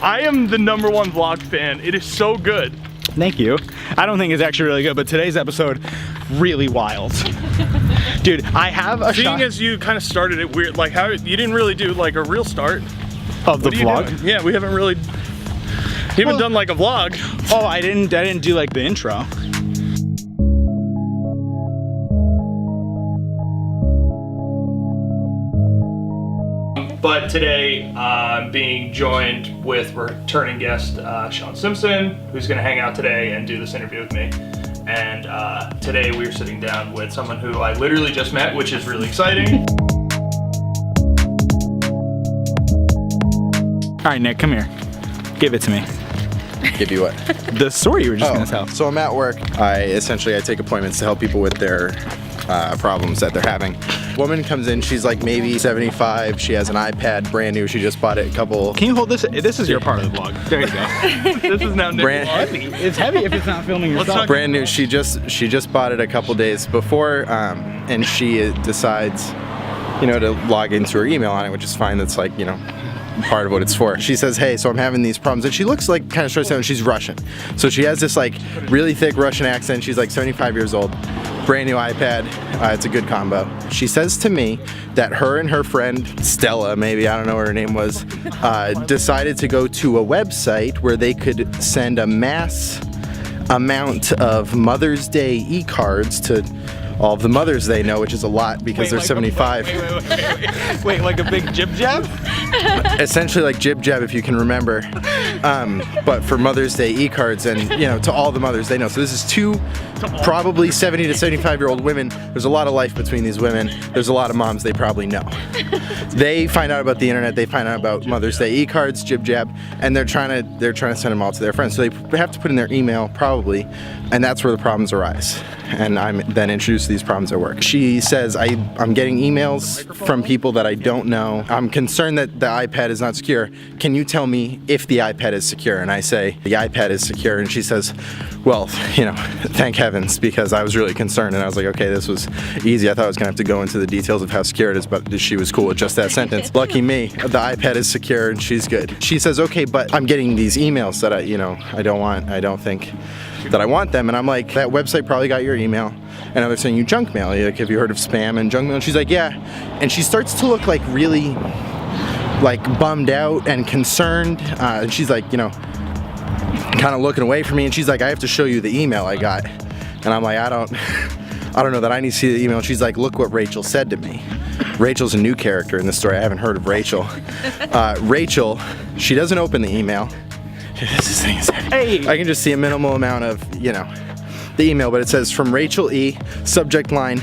I am the #1 vlog fan. It is so good. Thank you. I don't think it's actually really good, but today's episode, really wild. Dude, I have a Seeing as you kind of started it weird, like how you didn't really do like a real start of the vlog. Yeah, we haven't really even done like a vlog. Oh, I didn't do like the intro. But today I'm being joined with returning guest Sean Simpson, who's going to hang out today and do this interview with me. And today we're sitting down with someone who I literally just met, which is really exciting. All right, Nick, come here. Give it to me. Give you what? The story you were just gonna tell. So I'm at work. I take appointments to help people with their problems that they're having. Woman comes in, she's like maybe 75. She has an iPad, brand new. She just bought it a couple. Can you hold this? This is your part of the vlog. There you go. This is now Nick Lawler. It's heavy if it's not filming yourself. Brand new. She just bought it a couple days before, and she decides, to log into her email on it, which is fine. That's like, part of what it's for. She says, hey, so I'm having these problems, and she looks like kind of stressed out, and she's Russian. So she has this like really thick Russian accent. She's like 75 years old, brand new iPad. It's a good combo. She says to me that her and her friend Stella, maybe, I don't know what her name was, decided to go to a website where they could send a mass amount of Mother's Day e-cards to all of the mothers they know, which is a lot because they're 75. Wait, like a big jib jab? Essentially like jib jab, if you can remember, but for Mother's Day e-cards, and to all the mothers they know. So this is two probably 70 to 75-year-old women. There's a lot of life between these women. There's a lot of moms they probably know. They find out about the internet. They find out about Mother's Day e-cards, jib jab, and they're trying to send them all to their friends. So they have to put in their email probably, and that's where the problems arise. And I'm then introduced to these problems at work. She says, I'm getting emails from people that I don't know. I'm concerned that the iPad is not secure. Can you tell me if the iPad is secure? And I say, the iPad is secure. And she says, well, thank heavens, because I was really concerned. And I was like, okay, this was easy. I thought I was gonna have to go into the details of how secure it is, but she was cool with just that sentence. Lucky me, the iPad is secure and she's good. She says, okay, but I'm getting these emails that I don't think that I want them. And I'm like, that website probably got your email. And now they're sending you junk mail. Like, have you heard of spam and junk mail? And she's like, yeah. And she starts to look like really like bummed out and concerned. And she's like, kind of looking away from me. And she's like, I have to show you the email I got. And I'm like, I don't know that I need to see the email. And she's like, look what Rachel said to me. Rachel's a new character in this story. I haven't heard of Rachel. Rachel, she doesn't open the email. This thing is heavy. Hey. I can just see a minimal amount of, the email, but it says from Rachel E, subject line,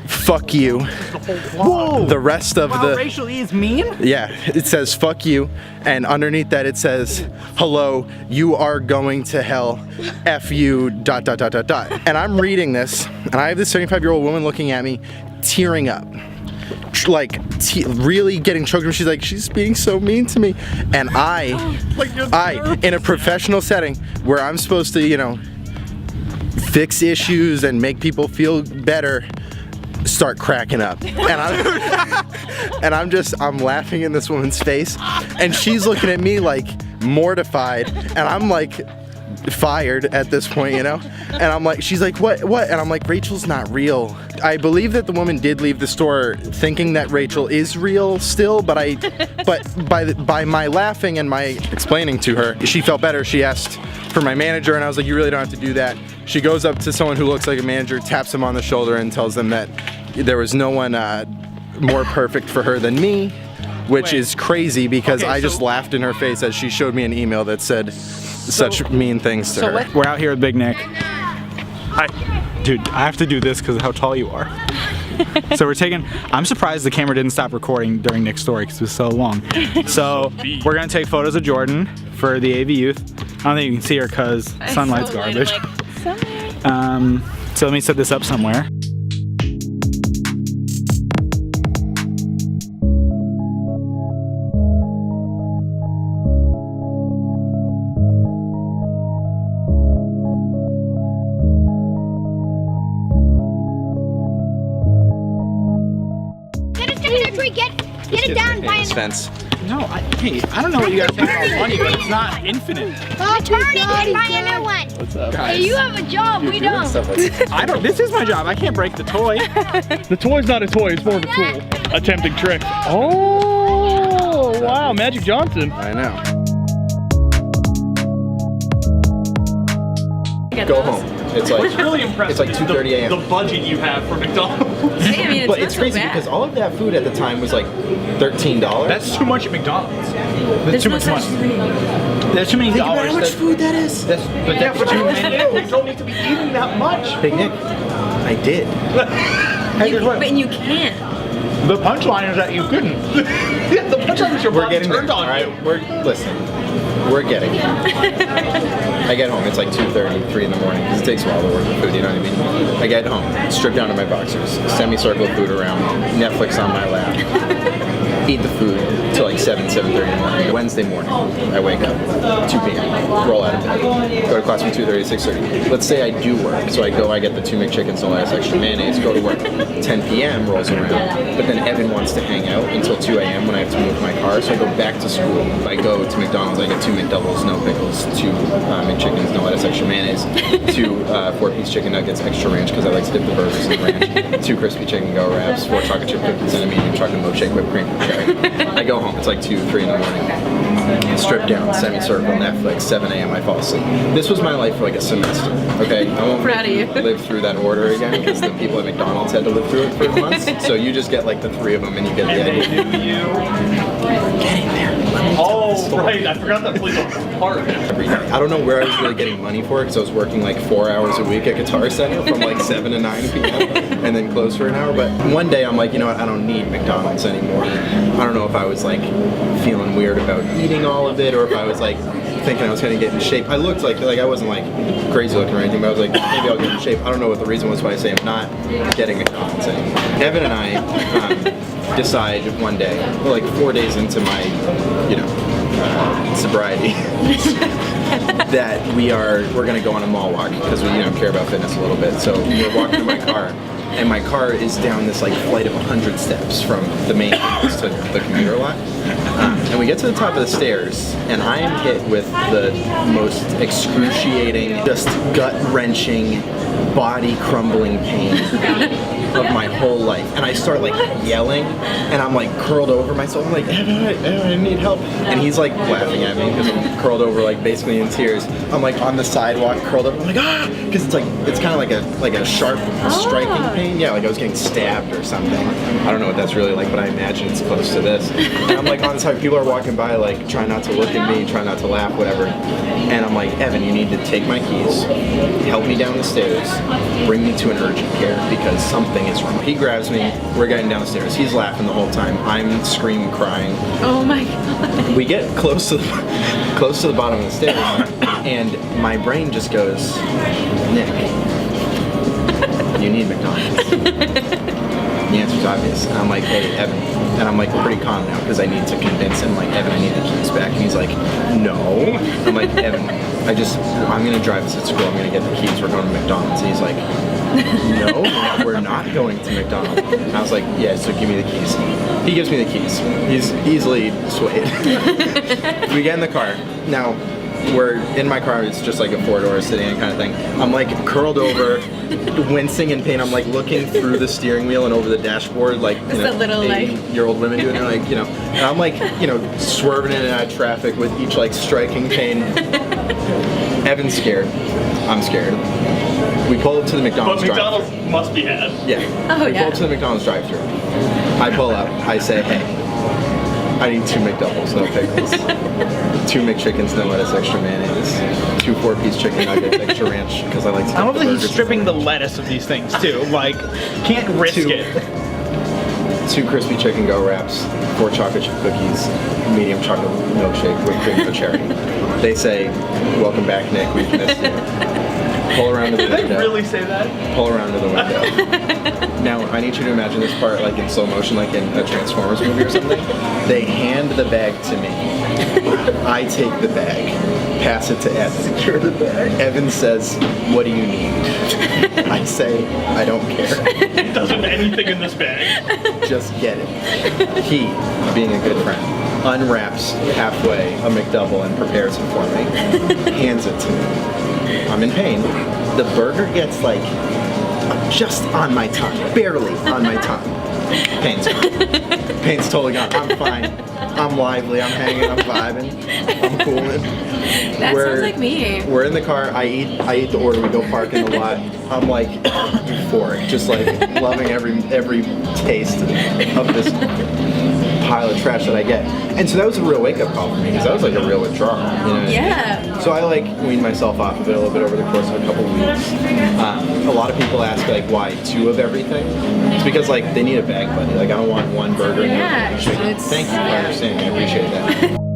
fuck you. Whoa! The rest of the Rachel E is mean? Yeah, it says fuck you, and underneath that it says, hello, you are going to hell, F you, ... And I'm reading this, and I have this 75-year-old woman looking at me, tearing up. Like really getting choked up. She's like, she's being so mean to me. And I, in a professional setting where I'm supposed to, fix issues and make people feel better, start cracking up. And I'm laughing in this woman's face, and she's looking at me like mortified, and I'm like fired at this point, And I'm like, she's like, what? And I'm like, Rachel's not real. I believe that the woman did leave the store thinking that Rachel is real still, but by my laughing and my explaining to her, she felt better. She asked for my manager, and I was like, you really don't have to do that. She goes up to someone who looks like a manager, taps him on the shoulder, and tells them that there was no one more perfect for her than me, which is crazy because I just laughed in her face as she showed me an email that said such mean things to her. We're out here with Big Nick. Hi. Dude, I have to do this because of how tall you are. So I'm surprised the camera didn't stop recording during Nick's story because it was so long. So we're gonna take photos of Jordan for the AV Youth. I don't think you can see her because sunlight's garbage. So let me set this up somewhere. Get it down by fence. No, hey, I don't know what you guys think about money, but it's not infinite. Return it and buy a new one. What's up? Hey, you have a job, we don't. I don't. This is my job. I can't break the toy. The toy's not a toy, it's more of a tool. Attempting tricks. Oh, wow, Magic Johnson. I know. Go home. It's like What's really impressive it's like 2:30 a.m. the budget you have for McDonald's. Hey, I mean, But not it's so crazy bad. because all of that food at the time was like $13. That's too much at McDonald's. That's There's too no much such money. thing. There's too many Think about dollars. how much food that is. But Yeah, that's but too many. you don't need to be eating that much. Big Nick, I did. Hey, guess what? But you can't. The punchline is that you couldn't. Yeah, the punchline is your We're mom getting turned there. on All right, you. we're getting there. I get home. It's like 2:30, 3 in the morning because it takes a while to order the food. You know what I mean? I get home, strip down to my boxers, semicircle of food around, Netflix on my lap. Eat the food till like 7:30 in the morning. Wednesday morning, I wake up, 2 p.m., roll out of bed, go to class from 2:30 to 6:30. Let's say I do work, so I get the 2 McChickens, no less extra mayonnaise, go to work. 10 p.m. rolls around, but then Evan wants to hang out until 2 a.m. when I have to move my car, so I go back to school. I go to McDonald's, I get 2 McDoubles, no pickles, 2 McChickens, no lettuce, extra mayonnaise, 2 4-piece chicken nuggets, extra ranch because I like to dip the burgers in ranch, 2 crispy chicken go wraps, 4 chocolate chip cookies, and a medium chocolate milkshake whipped cream. I go home, it's like 2, 3 in the morning. Strip down, semicircle, Netflix, 7 a.m. I fall asleep. This was my life for like a semester, okay? I won't Proud of you. live through that order again because the people at McDonald's had to live through it for months. So you just get like the 3 of them and you get the idea. Oh, right, I forgot that plays a part. Every night. I don't know where I was really getting money for it because I was working like 4 hours a week at Guitar Center from like 7 to 9 p.m. and then close for an hour. But one day I'm like, you know what, I don't need McDonald's anymore. I don't know if I was like feeling weird about eating all of it or if I was like thinking I was gonna get in shape. I looked like I wasn't like crazy looking or anything, but I was like, maybe I'll get in shape. I don't know what the reason was why I say I'm not getting McDonald's anymore. Evan and I decide one day, well, like 4 days into my, sobriety, that we're gonna go on a mall walk because we care about fitness a little bit. So we're walking to my car. And my car is down this like flight of 100 steps from the main campus to the commuter lot. And we get to the top of the stairs, and I am hit with the most excruciating, just gut-wrenching, body-crumbling pain of my whole life. And I start like yelling, and I'm like curled over myself. I'm like, I need help. And he's like laughing at me because I'm curled over, like basically in tears. I'm like on the sidewalk, curled up. I'm like, ah, because it's kind of like a sharp striking pain. Yeah, like I was getting stabbed or something. I don't know what that's really like, but I imagine it's close to this. And I'm like on the side, people are walking by, like try not to look at me, try not to laugh, whatever. And I'm like, Evan, you need to take my keys, help me down the stairs, bring me to an urgent care because something is wrong. He grabs me, we're getting down the stairs. He's laughing the whole time. I'm screaming, crying. Oh my god. We get close to the bottom of the stairs, and my brain just goes, Nick, you need McDonald's. The answer's obvious. And I'm like, hey, Evan. And I'm like pretty calm now because I need to convince him, like, Evan, I need the keys back. And he's like, no. I'm like, Evan, I'm going to drive us at school. I'm going to get the keys. We're going to McDonald's. And he's like, no, we're not going to McDonald's. And I was like, yeah, so give me the keys. He gives me the keys. He's easily swayed. We get in the car. Now, we're in my car, it's just like a 4-door sedan kind of thing. I'm like curled over, wincing in pain. I'm like looking through the steering wheel and over the dashboard like, that little, 80-year-old women do. And they're like, and I'm like, swerving in and out of traffic with each like striking pain. Evan's scared. I'm scared. We pull up to the McDonald's But drive-thru. McDonald's must be had. Yeah. Oh, We yeah. pull up to the McDonald's drive-thru. I pull up. I say, hey, I need 2 McDoubles, no pickles. 2 McChickens, no lettuce, extra mayonnaise. 2 4-piece chicken nuggets, extra ranch, because I like to. I love dip that the he's burgers stripping in the ranch. lettuce of these things too. Like, can't risk it. 2 crispy chicken go wraps, 4 chocolate chip cookies, medium chocolate milkshake with cream of cherry. They say, welcome back, Nick, we've missed you. Pull around to the Did they window. really say that? Pull around to the window. Now, I need you to imagine this part like in slow motion, like in a Transformers movie or something. They hand the bag to me. I take the bag, pass it to Evan. Secure the bag. Evan says, what do you need? I say, I don't care. It doesn't anything in this bag. Just get it. He, being a good friend, unwraps halfway a McDouble and prepares it for me, hands it to me. I'm in pain. The burger gets like just on my tongue, barely on my tongue. Pain's gone. Pain's totally gone. I'm fine. I'm lively. I'm hanging. I'm vibing. I'm cooling. That sounds like me. We're in the car. I eat the order. We go park in the lot. I'm like euphoric, just like loving every taste of this pile of trash that I get. And so that was a real wake-up call for me because that was like a real withdrawal. You know? Yeah. So I like weaned myself off of it a little bit over the course of a couple of weeks. A lot of people ask like why 2 of everything. It's because like they need a bag buddy. Like I don't want one burger. Yeah. Thank you for understanding. I appreciate that.